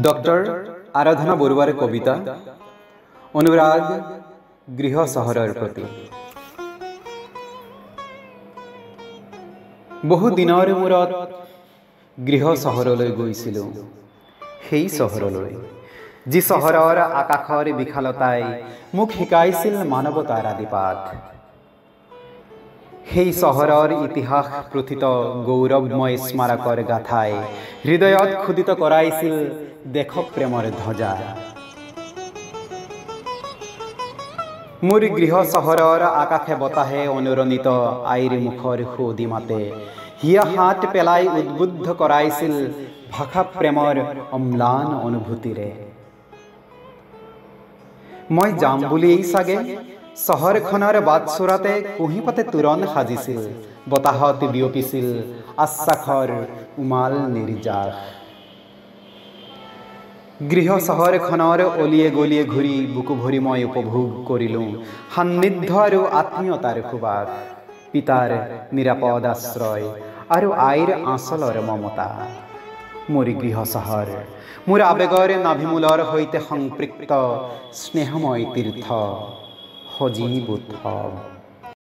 Doctor आराधना बरुवार कविता अनुराग गृह सहरर प्रति बहु दिनर मूरत गृह सहरলৈ গৈছিলো সেই सहरলৈ जी सहरर आकाशर विशालताय मुख शिकाइছিল मानवतार आदिपाठ সেই सहरर इतिहास प्रथित गौरवमय स्मारकर गाथाय हृदयत खुदित कराइছিল देशप्रेमर ध्वजा मोर गृह सहरर आकाशे बताहे अनुरणित आईर मुखर सुदी माते हिया हाथ पेलाई उद्बुद्ध कराइছিল भाषा प्रेमर अम्लान अनुभूतिरे मैं जाम बुलिয়েই सागे सहरखনৰ बाटचोराते कुहिपाते तुरन साजिছিল बताहत बियपिছিল आश्वासर उमाल निर्जास गृह सहरखনৰ অলিয়ে গলিয়ে ঘূৰি বুকু ভৰি মই উপভোগ কৰিলো সান্নিধ্য আৰু আত্মীয়তাৰ সুবাস পিতাৰ নিৰাপদ আশ্ৰয় আৰু আইৰ আঁচলৰ মমতা मोर गृह सहर मोर आवेगर नाभिमूलर सहित संपृक्त स्नेहमय तीर्थ सजीव उत्सव।